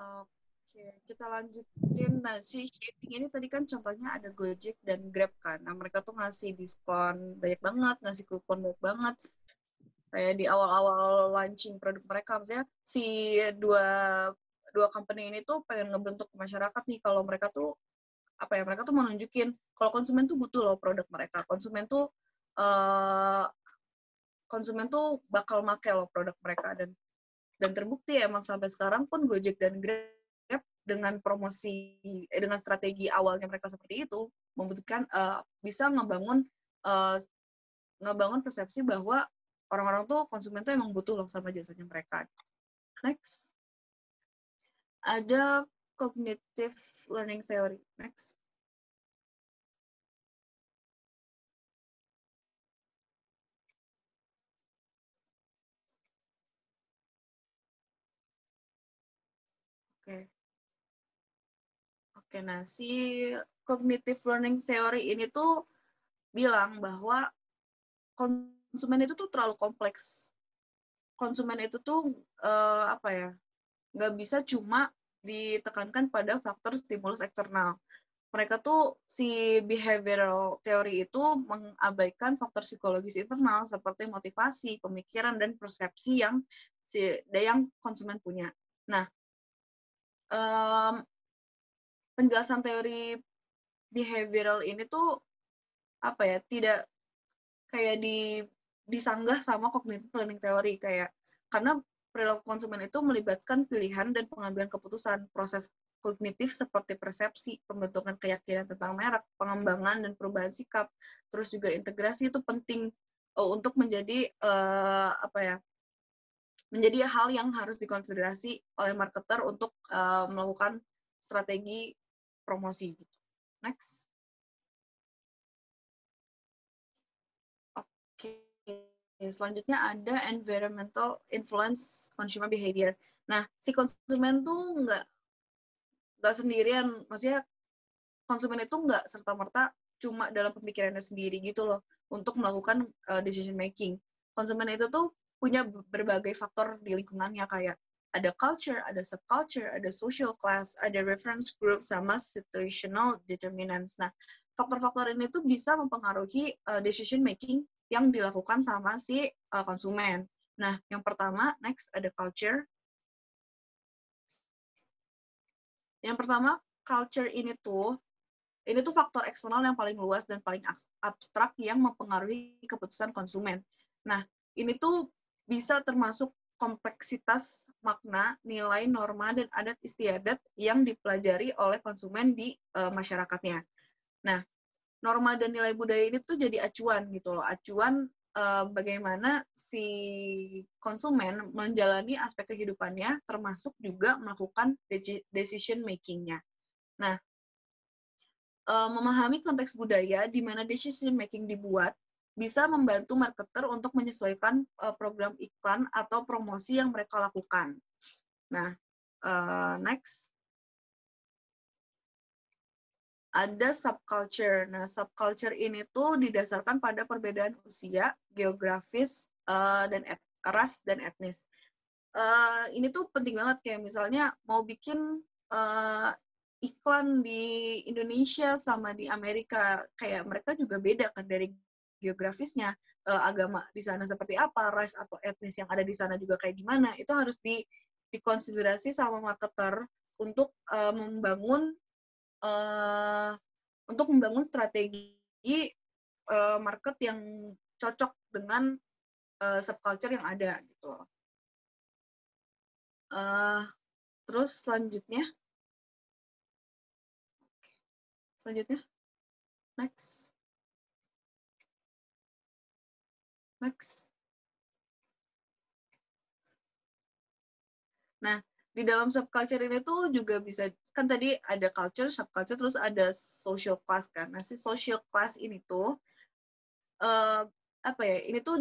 Oke, kita lanjutin. Nah, si shaping ini tadi kan contohnya ada Gojek dan Grab kan. Nah, mereka tuh ngasih diskon banyak banget, ngasih kupon banyak banget. Kayak di awal-awal launching produk mereka, maksudnya si dua company ini tuh pengen ngebentuk masyarakat nih kalau mereka tuh apa ya, mereka tuh mau nunjukin kalau konsumen tuh butuh loh produk mereka. Uh, konsumen tuh bakal make loh produk mereka, dan terbukti ya, emang sampai sekarang pun Gojek dan Grab dengan dengan strategi awalnya mereka seperti itu membutuhkan bisa uh, ngebangun persepsi bahwa orang-orang tuh konsumen tuh emang butuh loh sama jasanya mereka. Next, ada cognitive learning theory. Next. Oke. Oke, nah si cognitive learning theory ini tuh bilang bahwa konsumen itu tuh terlalu kompleks. Konsumen itu tuh apa ya, nggak bisa cuma ditekankan pada faktor stimulus eksternal. Mereka tuh si behavioral theory itu mengabaikan faktor psikologis internal seperti motivasi, pemikiran, dan persepsi yang konsumen punya. Nah, penjelasan teori behavioral ini tuh apa ya, tidak kayak disanggah sama cognitive learning theory, kayak karena perilaku konsumen itu melibatkan pilihan dan pengambilan keputusan. Proses kognitif seperti persepsi, pembentukan keyakinan tentang merek, pengembangan dan perubahan sikap, terus juga integrasi itu penting untuk menjadi apa ya, menjadi hal yang harus dikonsiderasi oleh marketer untuk melakukan strategi promosi gitu. Next. Oke, selanjutnya ada environmental influence consumer behavior. Nah, si konsumen tuh nggak sendirian, maksudnya konsumen itu nggak serta-merta cuma dalam pemikirannya sendiri gitu loh untuk melakukan decision making. Konsumen itu tuh punya berbagai faktor di lingkungannya, kayak ada culture, ada subculture, ada social class, ada reference group, sama situational determinants. Nah, faktor-faktor ini tuh bisa mempengaruhi decision making yang dilakukan sama si konsumen. Nah, yang pertama, next, ada culture. Yang pertama, culture ini tuh faktor eksternal yang paling luas dan paling abstrak yang mempengaruhi keputusan konsumen. Nah, ini tuh bisa termasuk kompleksitas makna, nilai, norma, dan adat istiadat yang dipelajari oleh konsumen di masyarakatnya. Nah, norma dan nilai budaya ini tuh jadi acuan gitu loh, acuan bagaimana si konsumen menjalani aspek kehidupannya, termasuk juga melakukan decision making-nya. Nah, memahami konteks budaya di mana decision making dibuat bisa membantu marketer untuk menyesuaikan program iklan atau promosi yang mereka lakukan. Nah, next, ada subculture. Nah, subculture ini tuh didasarkan pada perbedaan usia, geografis, dan ras dan etnis. Ini tuh penting banget, kayak misalnya mau bikin iklan di Indonesia sama di Amerika, kayak mereka juga beda kan dari geografisnya, agama di sana seperti apa, ras atau etnis yang ada di sana juga kayak gimana, itu harus dikonsiderasi sama marketer untuk membangun strategi market yang cocok dengan subculture yang ada gitu. Terus selanjutnya, next. Nah, di dalam subculture ini tuh juga bisa, kan tadi ada culture, subculture, terus ada social class kan. Nah, si social class ini tuh apa ya? Ini tuh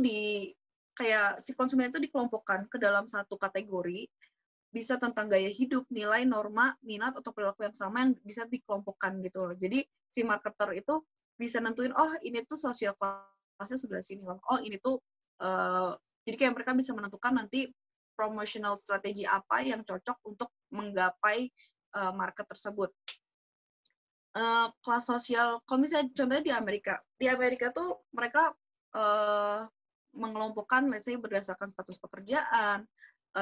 kayak si konsumen itu dikelompokkan ke dalam satu kategori, bisa tentang gaya hidup, nilai, norma, minat, atau perilaku yang sama yang bisa dikelompokkan gitu loh. Jadi si marketer itu bisa nentuin, oh ini tuh social class-nya sebelah sini loh. Oh ini tuh, jadi kayak mereka bisa menentukan nanti promotional strategi apa yang cocok untuk menggapai market tersebut. Kelas sosial, kalau misalnya contohnya di Amerika tuh mereka mengelompokkan, let's say berdasarkan status pekerjaan,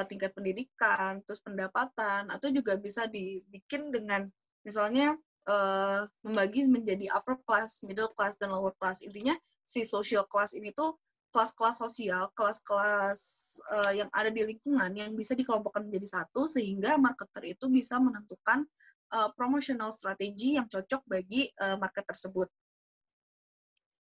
tingkat pendidikan, terus pendapatan, atau juga bisa dibikin dengan misalnya membagi menjadi upper class, middle class, dan lower class. Intinya si social class ini tuh kelas-kelas sosial, kelas-kelas yang ada di lingkungan yang bisa dikelompokkan menjadi satu sehingga marketer itu bisa menentukan promotional strategi yang cocok bagi market tersebut.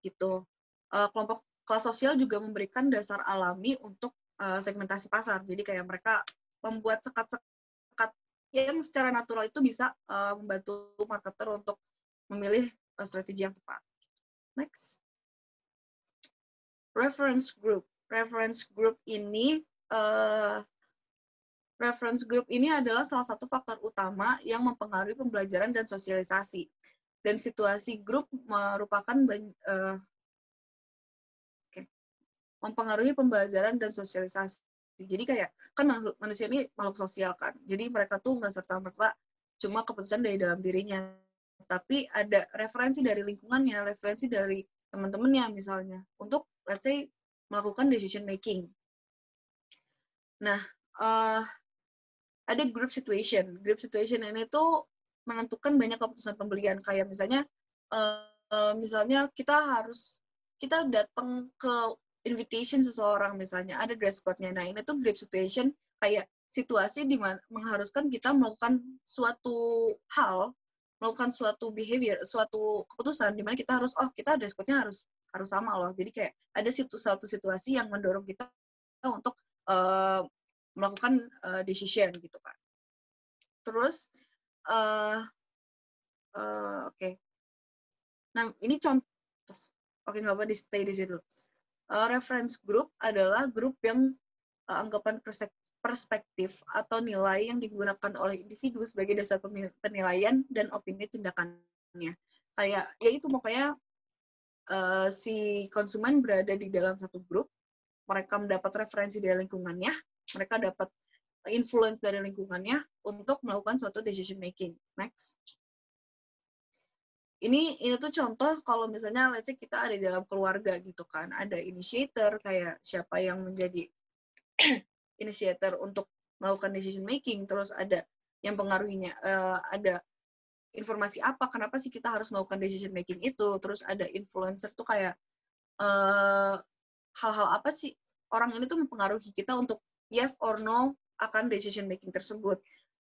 Gitu. Kelompok kelas sosial juga memberikan dasar alami untuk segmentasi pasar. Jadi kayak mereka membuat sekat-sekat yang secara natural itu bisa membantu marketer untuk memilih strategi yang tepat. Next. Reference group. Reference group ini adalah salah satu faktor utama yang mempengaruhi pembelajaran dan sosialisasi. Dan situasi grup merupakan mempengaruhi pembelajaran dan sosialisasi. Jadi kayak, kan manusia ini makhluk sosial kan, jadi mereka tuh nggak serta-merta cuma keputusan dari dalam dirinya, tapi ada referensi dari lingkungannya, referensi dari teman-temannya misalnya, untuk, let's say, melakukan decision making. Nah, ada group situation. Group situation ini tuh menentukan banyak keputusan pembelian. Kayak misalnya kita datang ke invitation seseorang misalnya, ada dress code-nya. Nah, ini tuh group situation, kayak situasi di mana mengharuskan kita melakukan suatu hal, melakukan suatu behavior, suatu keputusan di mana kita harus, kita dress code-nya harus sama loh. Jadi kayak ada suatu situasi yang mendorong kita untuk melakukan decision gitu kan. Terus, oke. Nah, ini contoh. Oke, nggak apa, stay di situ. Reference group adalah grup yang anggapan perspektif atau nilai yang digunakan oleh individu sebagai dasar penilaian dan opini tindakannya. Kayak, ya itu pokoknya si konsumen berada di dalam satu grup, mereka mendapat referensi dari lingkungannya, mereka dapat influence dari lingkungannya untuk melakukan suatu decision making. Next. Ini tuh contoh kalau misalnya let's say kita ada di dalam keluarga gitu kan, ada initiator, kayak siapa yang menjadi initiator untuk melakukan decision making, terus ada yang pengaruhinya, ada informasi apa, kenapa sih kita harus melakukan decision making itu, terus ada influencer tuh kayak hal-hal apa sih orang ini tuh mempengaruhi kita untuk yes or no akan decision making tersebut.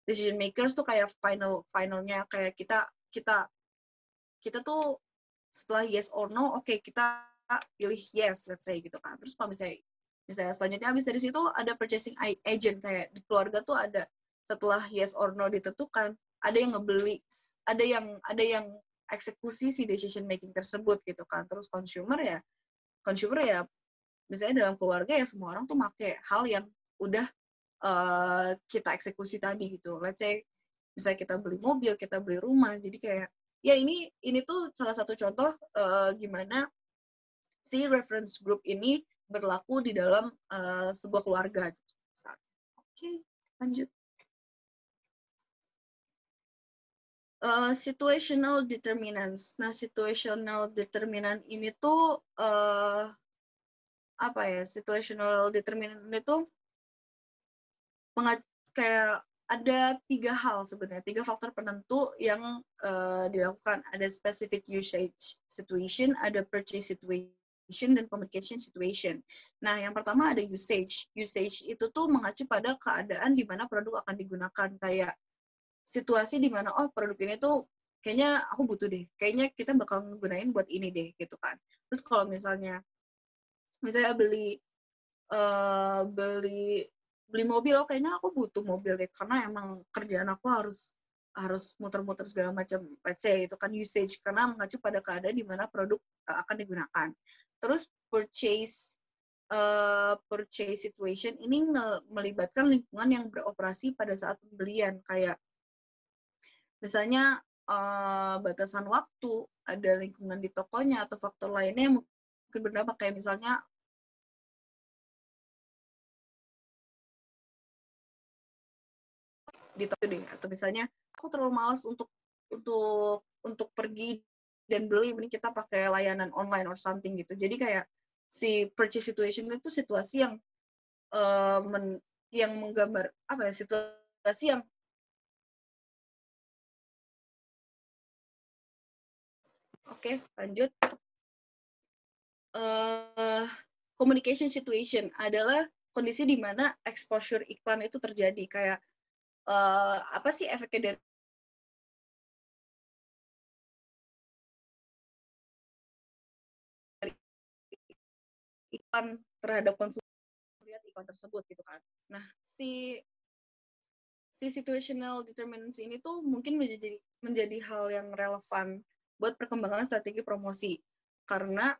Decision makers tuh kayak finalnya, kayak kita tuh setelah yes or no, oke, kita pilih yes, let's say gitu kan. Terus kalau misalnya selanjutnya habis dari situ ada purchasing agent, kayak di keluarga tuh ada, setelah yes or no ditentukan, ada yang ngebeli, ada yang eksekusi si decision making tersebut gitu kan. Terus consumer ya misalnya dalam keluarga ya semua orang tuh pakai hal yang udah kita eksekusi tadi gitu. Let's say misalnya kita beli mobil, kita beli rumah, jadi kayak ya ini tuh salah satu contoh gimana si reference group ini berlaku di dalam sebuah keluarga. Oke, lanjut. Situational determinants. Nah, situational determinant ini tuh apa ya? Situational determinant itu kayak ada 3 hal sebenarnya, 3 faktor penentu yang dilakukan. Ada specific usage situation, ada purchase situation, dan communication situation. Nah, yang pertama ada usage. Usage itu tuh mengacu pada keadaan di mana produk akan digunakan. Kayak situasi di mana, produk ini tuh kayaknya aku butuh deh. Kayaknya kita bakal ngegunain buat ini deh, gitu kan. Terus kalau misalnya beli mobil, kayaknya aku butuh mobil deh, karena emang kerjaan aku harus muter-muter segala macam, let's say itu kan usage, karena mengacu pada keadaan di mana produk akan digunakan. Terus purchase situation ini melibatkan lingkungan yang beroperasi pada saat pembelian, kayak misalnya batasan waktu, ada lingkungan di tokonya, atau faktor lainnya yang mungkin berdampak, kayak misalnya di toko deh, atau misalnya aku terlalu malas untuk pergi dan beli, mending kita pakai layanan online or something gitu. Jadi kayak si purchase situation itu situasi yang yang menggambar apa ya, situasi yang oke, lanjut. Communication situation adalah kondisi di mana exposure iklan itu terjadi. Kayak apa sih efeknya dari iklan terhadap konsumen lihat iklan tersebut gitu kan. Nah, si situational determinants ini tuh mungkin menjadi hal yang relevan buat perkembangan strategi promosi, karena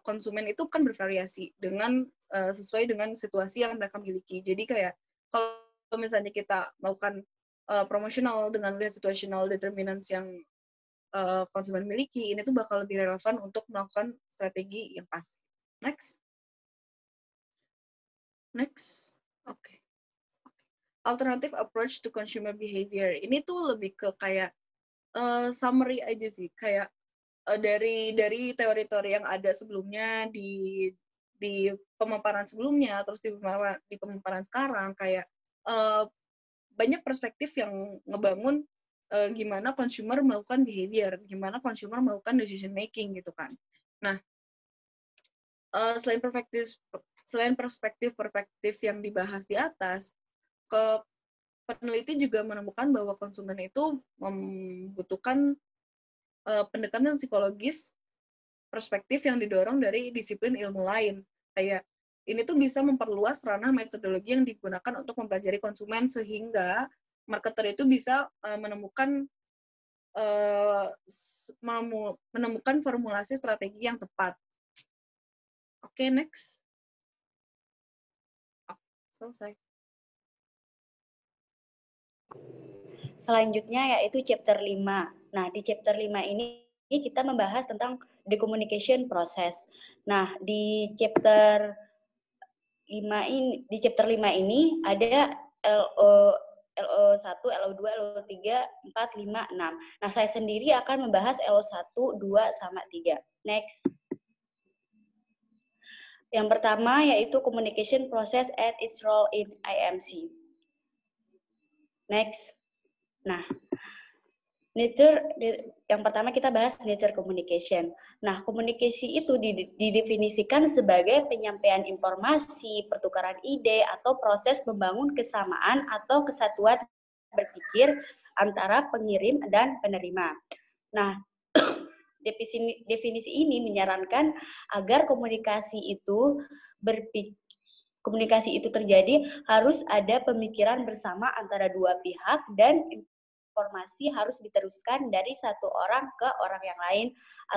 konsumen itu kan bervariasi dengan sesuai dengan situasi yang mereka miliki. Jadi kayak kalau misalnya kita melakukan promotional dengan lihat situational determinants yang konsumen miliki, ini tuh bakal lebih relevan untuk melakukan strategi yang pas. Next. Oke. Alternative approach to consumer behavior. Ini tuh lebih ke kayak summary aja sih, kayak dari teori-teori yang ada sebelumnya di pemaparan sebelumnya, terus di pemaparan sekarang, kayak banyak perspektif yang ngebangun gimana consumer melakukan behavior, gimana consumer melakukan decision making gitu kan. Nah, selain perspektif yang dibahas di atas, peneliti juga menemukan bahwa konsumen itu membutuhkan pendekatan psikologis perspektif yang didorong dari disiplin ilmu lain. Kayak ini tuh bisa memperluas ranah metodologi yang digunakan untuk mempelajari konsumen, sehingga marketer itu bisa menemukan formulasi strategi yang tepat. Oke, next. Selesai. Selanjutnya yaitu chapter 5. Nah, di chapter 5 ini kita membahas tentang the communication process. Nah, di chapter 5 ini ada LO1, LO2, LO3, 4, 5, 6. Nah, saya sendiri akan membahas LO1, 2, sama 3. Next. Yang pertama yaitu communication process and its role in IMC. Next. Nah, yang pertama kita bahas nature communication. Nah, komunikasi itu didefinisikan sebagai penyampaian informasi, pertukaran ide, atau proses membangun kesamaan atau kesatuan berpikir antara pengirim dan penerima. Nah, definisi ini menyarankan agar komunikasi itu terjadi harus ada pemikiran bersama antara dua pihak dan informasi harus diteruskan dari satu orang ke orang yang lain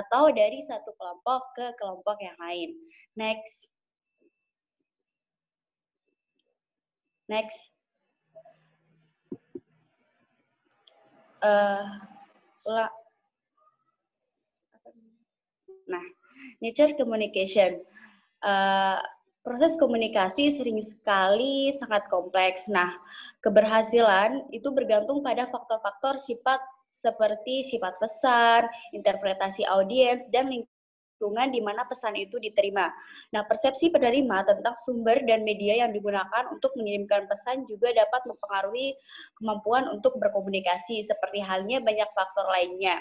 atau dari satu kelompok ke kelompok yang lain. Next. Nah, nature communication. Proses komunikasi sering sekali sangat kompleks. Nah, keberhasilan itu bergantung pada faktor-faktor sifat seperti sifat pesan, interpretasi audiens, dan lingkungan di mana pesan itu diterima. Nah, persepsi penerima tentang sumber dan media yang digunakan untuk mengirimkan pesan juga dapat mempengaruhi kemampuan untuk berkomunikasi, seperti halnya banyak faktor lainnya.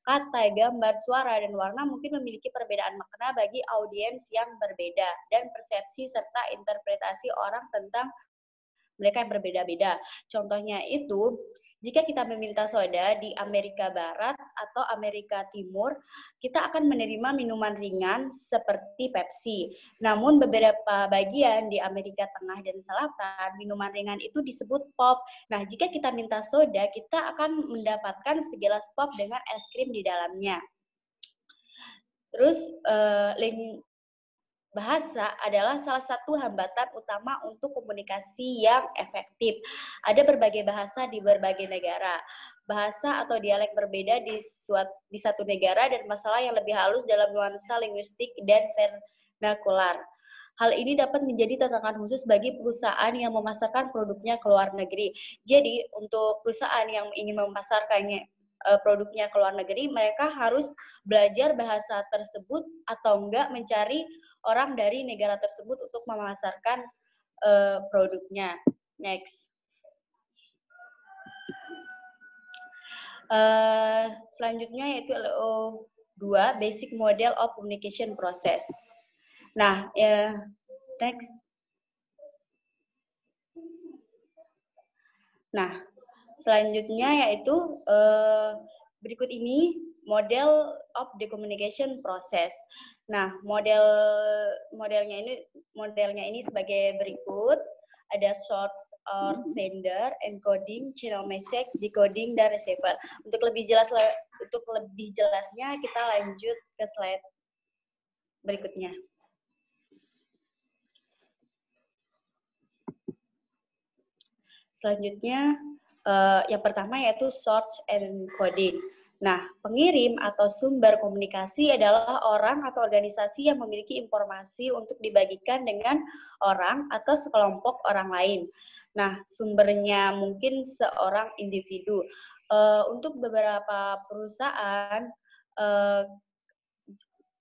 Kata, gambar, suara, dan warna mungkin memiliki perbedaan makna bagi audiens yang berbeda, dan persepsi serta interpretasi orang tentang mereka yang berbeda-beda. Contohnya itu, jika kita meminta soda di Amerika Barat atau Amerika Timur, kita akan menerima minuman ringan seperti Pepsi. Namun beberapa bagian di Amerika Tengah dan Selatan, minuman ringan itu disebut pop. Nah, jika kita minta soda, kita akan mendapatkan segelas pop dengan es krim di dalamnya. Terus, bahasa adalah salah satu hambatan utama untuk komunikasi yang efektif. Ada berbagai bahasa di berbagai negara. Bahasa atau dialek berbeda di satu negara dan masalah yang lebih halus dalam nuansa linguistik dan vernakular. Hal ini dapat menjadi tantangan khusus bagi perusahaan yang memasarkan produknya ke luar negeri. Jadi, untuk perusahaan yang ingin memasarkannya produknya ke luar negeri, mereka harus belajar bahasa tersebut atau enggak mencari orang dari negara tersebut untuk memasarkan produknya. Next. Selanjutnya yaitu LO2, Basic Model of Communication Process. Nah, next. Nah, selanjutnya yaitu berikut ini model of the communication process. Nah, modelnya ini sebagai berikut. Ada short or sender, encoding, channel message, decoding, dan receiver. Untuk lebih jelasnya kita lanjut ke slide berikutnya. Selanjutnya, yang pertama yaitu source and encoding. Nah, pengirim atau sumber komunikasi adalah orang atau organisasi yang memiliki informasi untuk dibagikan dengan orang atau sekelompok orang lain. Nah, sumbernya mungkin seorang individu. Untuk beberapa perusahaan,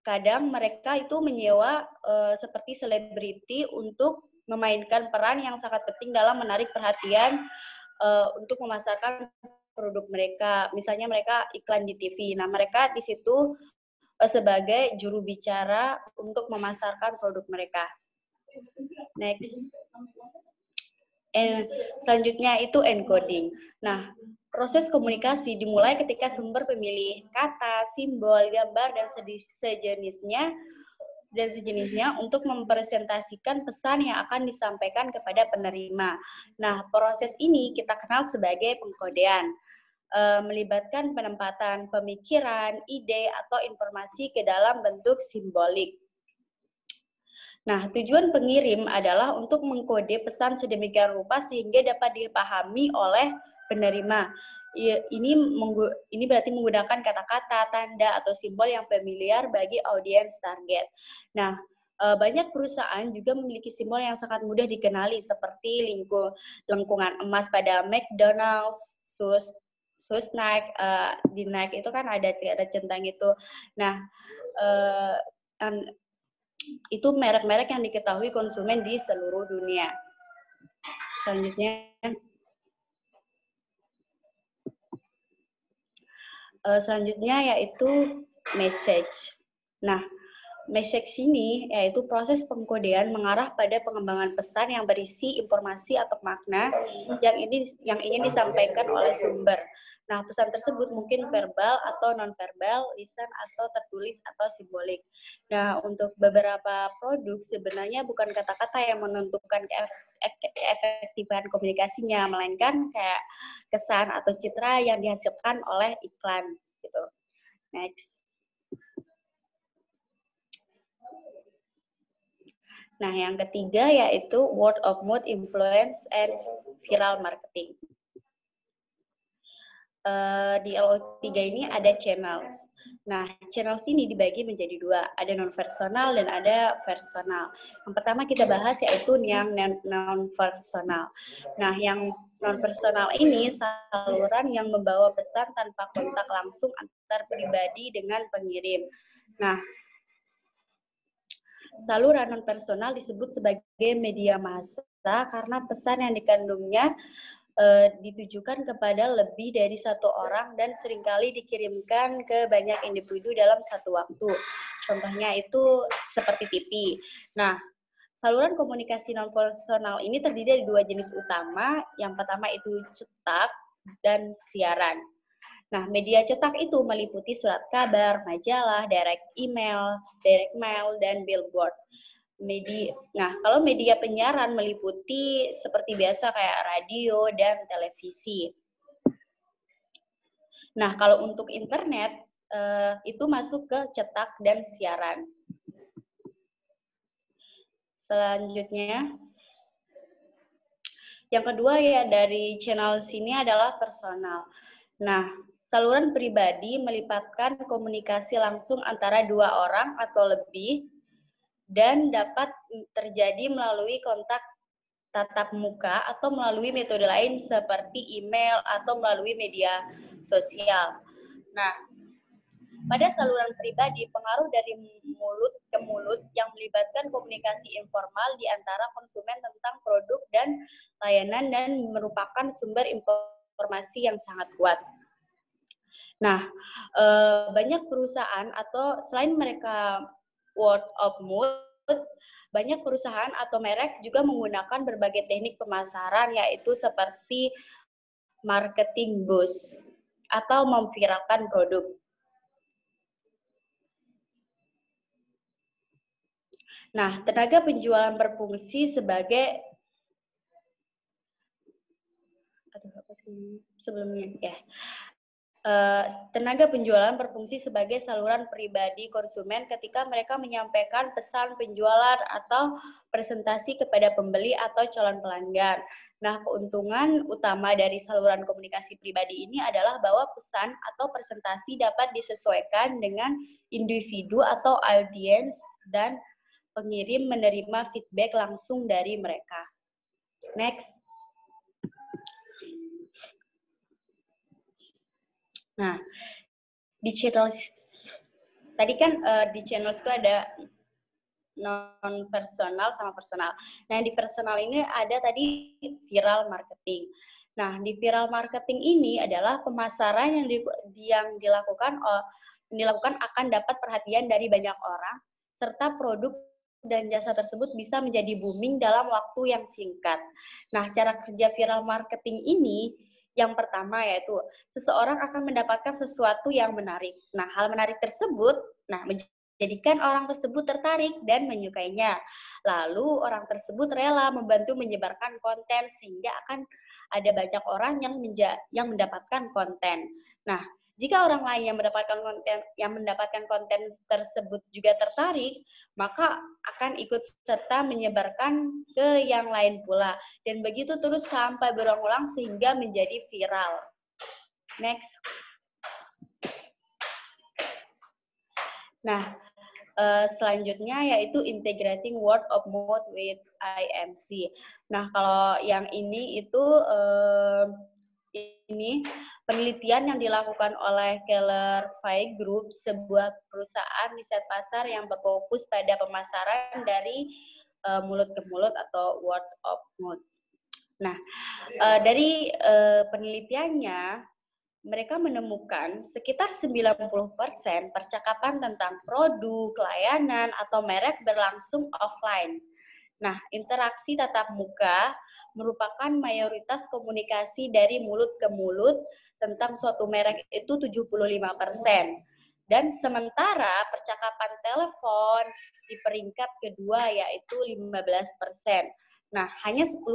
kadang mereka itu menyewa seperti selebriti untuk memainkan peran yang sangat penting dalam menarik perhatian untuk memasarkan produk mereka. Misalnya mereka iklan di TV. Nah, mereka di situ sebagai juru bicara untuk memasarkan produk mereka. Next. Selanjutnya itu encoding. Nah, proses komunikasi dimulai ketika sumber pemilih kata, simbol, gambar, dan sejenisnya untuk mempresentasikan pesan yang akan disampaikan kepada penerima. Nah, proses ini kita kenal sebagai pengkodean, melibatkan penempatan pemikiran, ide, atau informasi ke dalam bentuk simbolik. Nah, tujuan pengirim adalah untuk mengkode pesan sedemikian rupa sehingga dapat dipahami oleh penerima. Ini berarti menggunakan kata-kata, tanda, atau simbol yang familiar bagi audiens target. Nah, banyak perusahaan juga memiliki simbol yang sangat mudah dikenali seperti lengkungan emas pada McDonald's, sus Nike, di Nike itu kan ada centang itu. Nah, itu merek-merek yang diketahui konsumen di seluruh dunia. Selanjutnya yaitu message. Nah, message ini yaitu proses pengkodean mengarah pada pengembangan pesan yang berisi informasi atau makna yang ingin disampaikan oleh sumber. Nah, pesan tersebut mungkin verbal atau non-verbal, lisan atau tertulis atau simbolik. Nah, untuk beberapa produk sebenarnya bukan kata-kata yang menentukan keefektifan komunikasinya, melainkan kayak kesan atau citra yang dihasilkan oleh iklan gitu. Next. Nah, yang ketiga yaitu word of mouth influence and viral marketing. Di LO3 ini ada channels. Nah, channels ini dibagi menjadi dua, ada non-personal dan ada personal. Yang pertama kita bahas yaitu yang non-personal. Nah, yang non-personal ini saluran yang membawa pesan tanpa kontak langsung antar pribadi dengan pengirim. Nah, saluran non-personal disebut sebagai media massa karena pesan yang dikandungnya ditujukan kepada lebih dari satu orang dan seringkali dikirimkan ke banyak individu dalam satu waktu. Contohnya itu seperti TV. Nah, saluran komunikasi non-personal ini terdiri dari dua jenis utama. Yang pertama itu cetak dan siaran. Nah, media cetak itu meliputi surat kabar, majalah, direct mail, dan billboard. Nah, kalau media penyiaran meliputi seperti biasa kayak radio dan televisi. Nah, kalau untuk internet itu masuk ke cetak dan siaran. Selanjutnya, yang kedua ya dari channel sini adalah personal. Nah, saluran pribadi melibatkan komunikasi langsung antara dua orang atau lebih dan dapat terjadi melalui kontak tatap muka atau melalui metode lain seperti email atau melalui media sosial. Nah, pada saluran pribadi, pengaruh dari mulut ke mulut yang melibatkan komunikasi informal di antara konsumen tentang produk dan layanan dan merupakan sumber informasi yang sangat kuat. Nah, banyak perusahaan atau selain mereka word of mouth, banyak perusahaan atau merek juga menggunakan berbagai teknik pemasaran, yaitu seperti marketing boost atau memviralkan produk. Nah, tenaga penjualan berfungsi sebagai tenaga penjualan berfungsi sebagai saluran pribadi konsumen ketika mereka menyampaikan pesan penjualan atau presentasi kepada pembeli atau calon pelanggan. Nah, keuntungan utama dari saluran komunikasi pribadi ini adalah bahwa pesan atau presentasi dapat disesuaikan dengan individu atau audiens dan pengirim menerima feedback langsung dari mereka. Next. Nah, di channel tadi kan di channel itu ada non personal sama personal. Nah, di personal ini ada tadi viral marketing. Nah, di viral marketing ini adalah pemasaran yang dilakukan akan dapat perhatian dari banyak orang serta produk dan jasa tersebut bisa menjadi booming dalam waktu yang singkat. Nah, cara kerja viral marketing ini yang pertama yaitu seseorang akan mendapatkan sesuatu yang menarik. Nah, hal menarik tersebut menjadikan orang tersebut tertarik dan menyukainya. Lalu orang tersebut rela membantu menyebarkan konten sehingga akan ada banyak orang yang mendapatkan konten. Nah, jika orang lain yang mendapatkan konten tersebut juga tertarik, maka akan ikut serta menyebarkan ke yang lain pula. Dan begitu terus sampai berulang-ulang sehingga menjadi viral. Next. Nah, selanjutnya yaitu integrating word of mouth with IMC. Nah, kalau yang ini itu penelitian yang dilakukan oleh Keller Fay Group, sebuah perusahaan riset pasar yang berfokus pada pemasaran dari mulut ke mulut atau word of mouth. Nah, dari penelitiannya, mereka menemukan sekitar 90% percakapan tentang produk, layanan, atau merek berlangsung offline. Nah, interaksi tatap muka merupakan mayoritas komunikasi dari mulut ke mulut tentang suatu merek itu 75%. Dan sementara percakapan telepon di peringkat kedua yaitu 15%. Nah, hanya 10%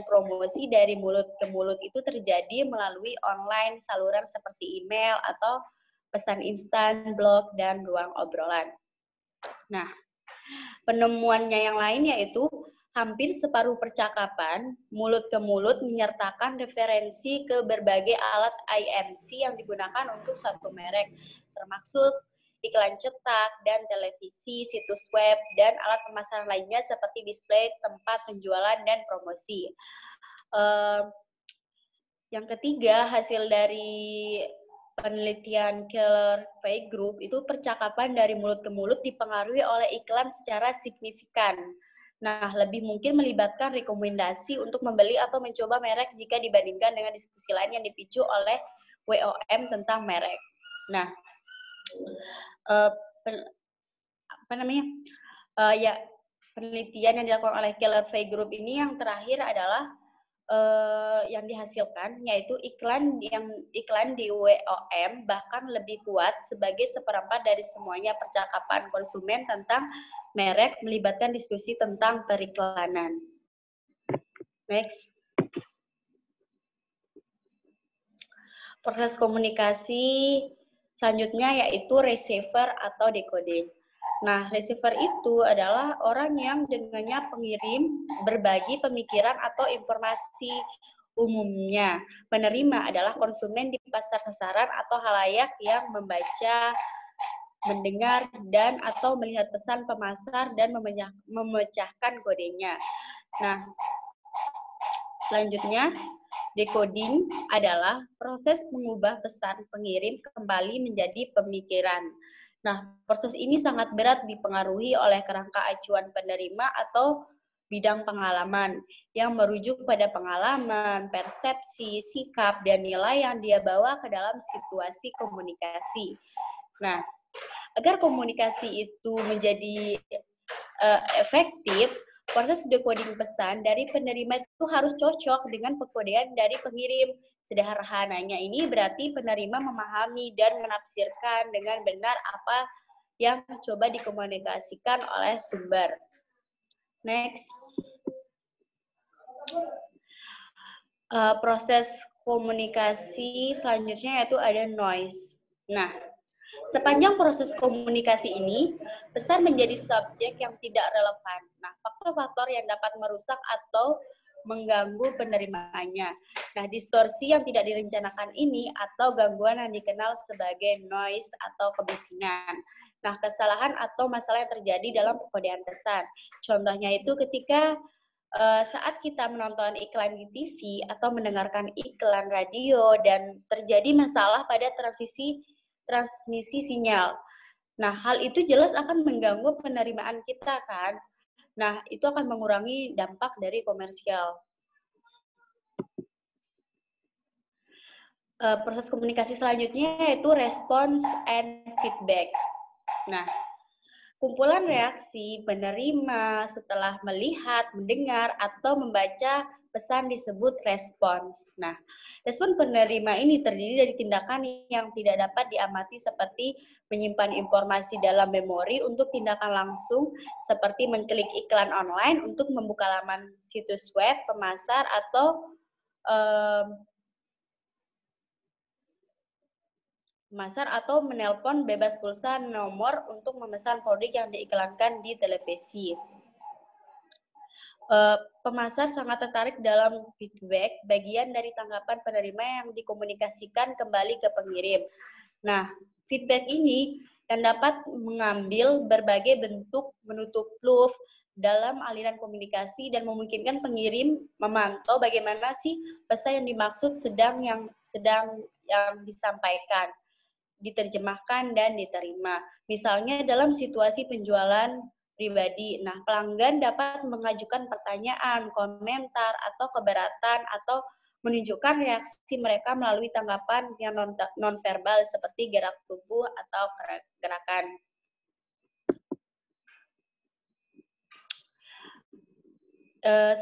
promosi dari mulut ke mulut itu terjadi melalui online saluran seperti email atau pesan instan, blog, dan ruang obrolan. Nah, penemuannya yang lain yaitu hampir separuh percakapan mulut ke mulut menyertakan referensi ke berbagai alat IMC yang digunakan untuk suatu merek, termasuk iklan cetak dan televisi, situs web, dan alat pemasaran lainnya seperti display, tempat penjualan, dan promosi. Yang ketiga, hasil dari penelitian Keller Fay Group itu percakapan dari mulut ke mulut dipengaruhi oleh iklan secara signifikan. Nah, lebih mungkin melibatkan rekomendasi untuk membeli atau mencoba merek jika dibandingkan dengan diskusi lain yang dipicu oleh WOM tentang merek. Nah, penelitian yang dilakukan oleh Keller Fay Group ini yang terakhir adalah yang dihasilkan yaitu iklan di WOM bahkan lebih kuat sebagai seperempat dari semuanya percakapan konsumen tentang merek melibatkan diskusi tentang periklanan. Next. Proses komunikasi selanjutnya yaitu receiver atau decoding. Nah, receiver itu adalah orang yang dengannya pengirim berbagi pemikiran atau informasi umumnya. Penerima adalah konsumen di pasar sasaran atau halayak yang membaca mendengar dan atau melihat pesan pemasar dan memecahkan kodenya. Nah, selanjutnya, decoding adalah proses mengubah pesan pengirim kembali menjadi pemikiran. Nah, proses ini sangat berat dipengaruhi oleh kerangka acuan penerima atau bidang pengalaman yang merujuk pada pengalaman, persepsi, sikap, dan nilai yang dia bawa ke dalam situasi komunikasi. Nah, agar komunikasi itu menjadi efektif, proses decoding pesan dari penerima itu harus cocok dengan pekodean dari pengirim. Sederhananya ini berarti penerima memahami dan menafsirkan dengan benar apa yang coba dikomunikasikan oleh sumber. Next. Proses komunikasi selanjutnya yaitu ada noise. Nah, sepanjang proses komunikasi ini, pesan menjadi subjek yang tidak relevan. Nah, faktor-faktor yang dapat merusak atau mengganggu penerimaannya. Nah, distorsi yang tidak direncanakan ini atau gangguan yang dikenal sebagai noise atau kebisingan. Nah, kesalahan atau masalah yang terjadi dalam pekodean pesan. Contohnya itu ketika saat kita menonton iklan di TV atau mendengarkan iklan radio dan terjadi masalah pada transmisi sinyal. Nah, hal itu jelas akan mengganggu penerimaan kita kan. Nah, itu akan mengurangi dampak dari komersial. Proses komunikasi selanjutnya yaitu response and feedback. Nah, kumpulan reaksi penerima setelah melihat, mendengar, atau membaca pesan disebut respons. Nah, respon penerima ini terdiri dari tindakan yang tidak dapat diamati seperti menyimpan informasi dalam memori untuk tindakan langsung seperti mengklik iklan online untuk membuka laman situs web, pemasar, atau menelpon bebas pulsa nomor untuk memesan produk yang diiklankan di televisi. Pemasar sangat tertarik dalam feedback, bagian dari tanggapan penerima yang dikomunikasikan kembali ke pengirim. Nah, feedback ini yang dapat mengambil berbagai bentuk menutup loop dalam aliran komunikasi dan memungkinkan pengirim memantau bagaimana sih pesan yang dimaksud yang disampaikan, diterjemahkan, dan diterima. Misalnya dalam situasi penjualan pribadi. Nah, pelanggan dapat mengajukan pertanyaan, komentar, atau keberatan, atau menunjukkan reaksi mereka melalui tanggapan yang nonverbal seperti gerak tubuh atau gerakan.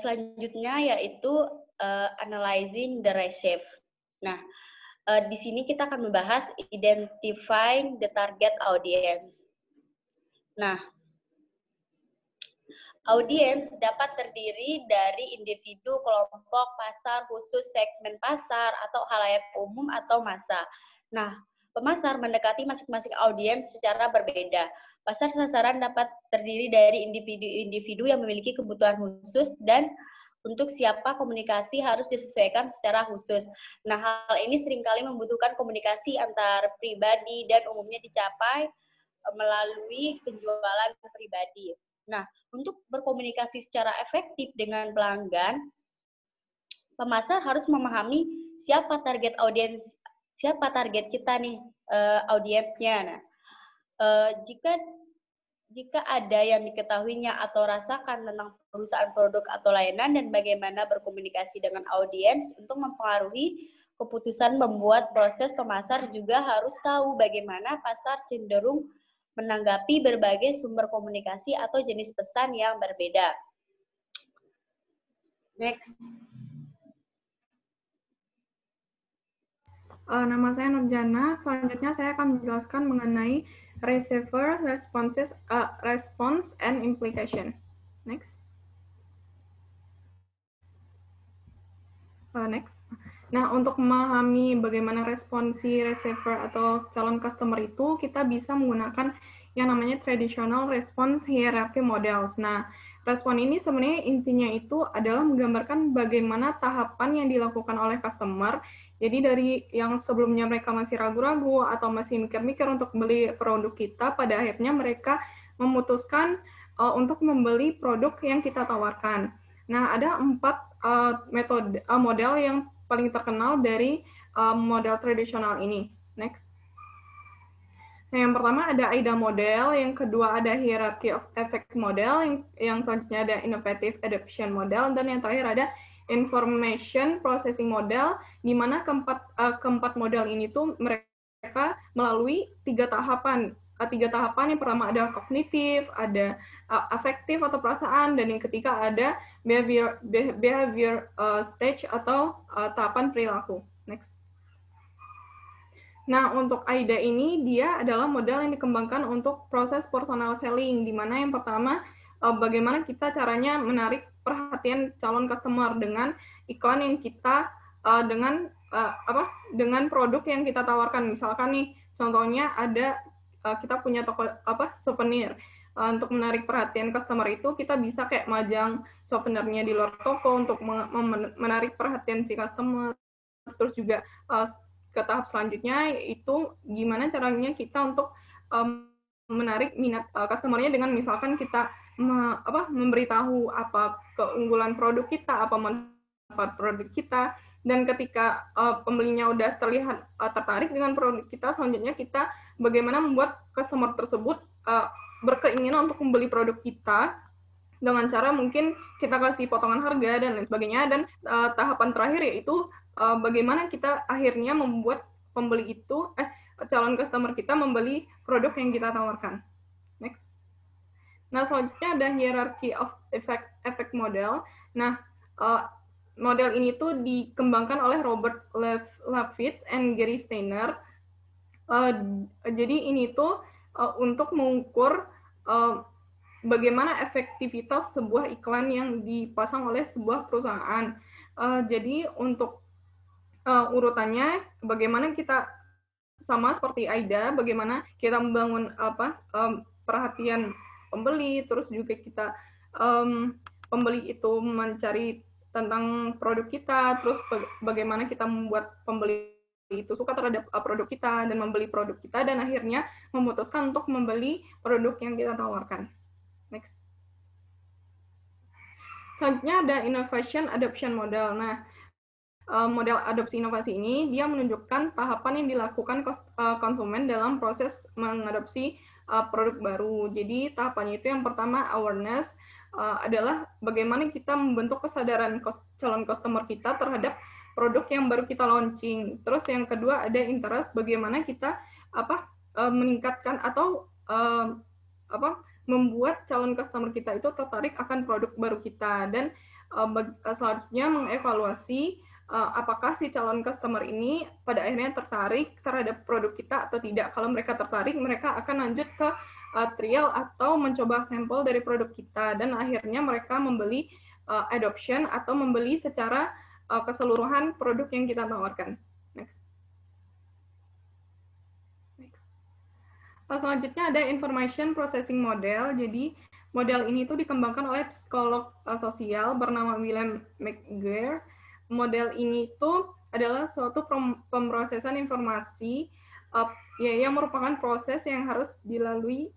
Selanjutnya yaitu analyzing the receive. Nah, di sini kita akan membahas identifying the target audience. Nah, audiens dapat terdiri dari individu, kelompok, pasar, khusus, segmen pasar, atau khalayak umum atau massa. Nah, pemasar mendekati masing-masing audiens secara berbeda. Pasar sasaran dapat terdiri dari individu-individu yang memiliki kebutuhan khusus dan untuk siapa komunikasi harus disesuaikan secara khusus. Nah, hal ini seringkali membutuhkan komunikasi antar pribadi dan umumnya dicapai melalui penjualan pribadi. Nah, untuk berkomunikasi secara efektif dengan pelanggan, pemasar harus memahami siapa target kita nih, audiensnya. Nah, jika ada yang diketahuinya atau rasakan tentang perusahaan produk atau layanan dan bagaimana berkomunikasi dengan audiens untuk mempengaruhi keputusan membuat proses, pemasar juga harus tahu bagaimana pasar cenderung menanggapi berbagai sumber komunikasi atau jenis pesan yang berbeda. Next. Nama saya Nurjana. Selanjutnya saya akan menjelaskan mengenai receiver, response, and implication. Next. Next. Nah, untuk memahami bagaimana respons si receiver atau calon customer itu, kita bisa menggunakan yang namanya traditional response hierarchy models. Nah, respon ini sebenarnya intinya itu adalah menggambarkan bagaimana tahapan yang dilakukan oleh customer Jadi dari yang sebelumnya mereka masih ragu-ragu atau masih mikir-mikir untuk beli produk kita, pada akhirnya mereka memutuskan untuk membeli produk yang kita tawarkan. Nah, ada 4 metode model yang paling terkenal dari model tradisional ini. Next. Nah, yang pertama ada AIDA model, yang kedua ada hierarchy of effect model, yang selanjutnya ada innovative adoption model, dan yang terakhir ada information processing model, di mana keempat model ini tuh mereka melalui 3 tahapan. 3 tahapan, yang pertama ada kognitif, ada afektif atau perasaan, dan yang ketiga ada behavior stage atau tahapan perilaku. Next. Nah, untuk AIDA ini, dia adalah model yang dikembangkan untuk proses personal selling, di mana yang pertama, bagaimana kita caranya menarik perhatian calon customer dengan iklan yang kita, dengan produk yang kita tawarkan. Misalkan nih, contohnya ada, kita punya toko souvenir. Untuk menarik perhatian customer itu, kita bisa kayak majang souvenirnya di luar toko untuk menarik perhatian si customer. Terus juga ke tahap selanjutnya yaitu gimana caranya kita untuk menarik minat customer-nya dengan misalkan kita memberitahu apa keunggulan produk kita, apa manfaat produk kita, dan ketika pembelinya udah terlihat tertarik dengan produk kita, selanjutnya kita bagaimana membuat customer tersebut berkeinginan untuk membeli produk kita dengan cara mungkin kita kasih potongan harga dan lain sebagainya. Dan tahapan terakhir yaitu bagaimana kita akhirnya membuat pembeli itu, calon customer kita membeli produk yang kita tawarkan. Next. Nah, selanjutnya ada hierarchy of effect model. Nah, model ini tuh dikembangkan oleh Robert Lafitte and Gary Steiner. Jadi ini tuh untuk mengukur bagaimana efektivitas sebuah iklan yang dipasang oleh sebuah perusahaan. Jadi untuk urutannya, bagaimana kita sama seperti AIDA, bagaimana kita membangun perhatian pembeli, terus juga kita pembeli itu mencari tentang produk kita, terus bagaimana kita membuat pembeli itu suka terhadap produk kita dan membeli produk kita, dan akhirnya memutuskan untuk membeli produk yang kita tawarkan. Next. Selanjutnya ada innovation adoption model. Nah, model adopsi inovasi ini dia menunjukkan tahapan yang dilakukan konsumen dalam proses mengadopsi produk baru. Jadi tahapannya itu yang pertama awareness, adalah bagaimana kita membentuk kesadaran calon customer kita terhadap produk yang baru kita launching. Terus yang kedua ada interest, bagaimana kita meningkatkan atau membuat calon customer kita itu tertarik akan produk baru kita. Dan selanjutnya mengevaluasi apakah si calon customer ini pada akhirnya tertarik terhadap produk kita atau tidak. Kalau mereka tertarik, mereka akan lanjut ke trial atau mencoba sampel dari produk kita, dan akhirnya mereka membeli adoption atau membeli secara keseluruhan produk yang kita tawarkan. Next. Selanjutnya ada information processing model. Jadi model ini tuh dikembangkan oleh psikolog sosial bernama William McGuire. Model ini tuh adalah suatu pemrosesan informasi yang merupakan proses yang harus dilalui